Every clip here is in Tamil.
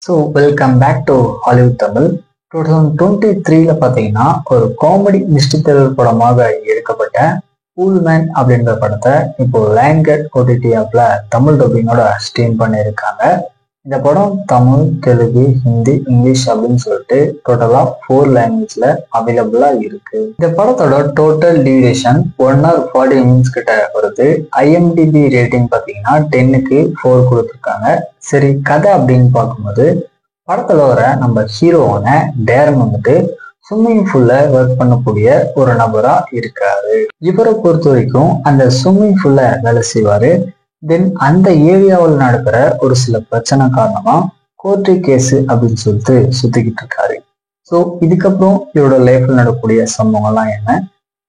So welcome back to Hollywood Tamil. 2023ல பார்த்தீங்கன்னா ஒரு காமெடி மிஸ்ட்ரி த்ரில்லர் படமாக எடுக்கப்பட்ட கூல்மேன் அப்படின்ற படத்தை இப்போ லைன்கட் ஓடிடி ஆப்ல தமிழ் டப்பிங்கோட ஸ்ட்ரீம் பண்ணியிருக்காங்க. இந்த படம் தமிழ், தெலுங்கு, ஹிந்தி, இங்கிலீஷ் அப்படின்னு சொல்லிட்டு டோட்டலா 4 லாங்குவேஜ்ல அவைலபிளா இருக்கு. இந்த படத்தோட டோட்டல் டியூரேஷன் 1 hour 40 minutes கிட்ட வருது. ஐஎம்டிபி ரேட்டிங் பார்த்தீங்கன்னா 10க்கு 4 கொடுத்துருக்காங்க. சரி, கதை அப்படின்னு பார்க்கும்போது படத்துல வர நம்ம ஹீரோவான டேரன் வந்துட்டு ஸ்விம்மிங் பூல்ல ஒர்க் பண்ணக்கூடிய ஒரு நபரா இருக்காரு. இவரை பொறுத்த வரைக்கும் அந்த ஸ்விம்மிங் பூல்ல வேலை செய்வாரு. தென் அந்த ஏரியாவில் நடக்கிற ஒரு சில பிரச்சனை காரணமா கோர்ட்டு கேஸ் அப்படின்னு சொல்லிட்டு சுத்திக்கிட்டு இருக்காரு. ஸோ இதுக்கப்புறம் இவரோட லைஃப்ல நடக்கக்கூடிய சம்பவங்கள்லாம் என்ன,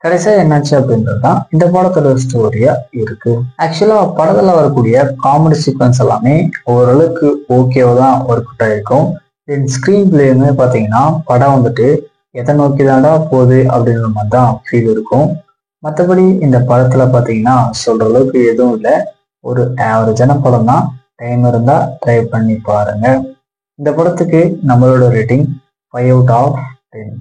கடைசியா என்னாச்சு அப்படின்றதுதான் இந்த படத்தோட ஸ்டோரியா இருக்கு. ஆக்சுவலா படத்துல வரக்கூடிய காமெடி சீக்வன்ஸ் எல்லாமே ஓரளவுக்கு ஓகேவா தான் ஒர்க் அவுட் ஆயிருக்கும். தென் ஸ்கிரீன் பிளேயுமே பாத்தீங்கன்னா படம் வந்துட்டு எதை நோக்கி தாண்டா போகுது அப்படின்ற மாதிரி தான் ஃபீல் இருக்கும். மற்றபடி இந்த படத்துல பாத்தீங்கன்னா சொல்ற அளவுக்கு எதுவும் இல்லை. ஒரு ஆவரேஜான படம் தான். டைம் இருந்தா ட்ரை பண்ணி பாருங்க. இந்த படத்துக்கு நம்மளோட ரேட்டிங் 5 out of 10.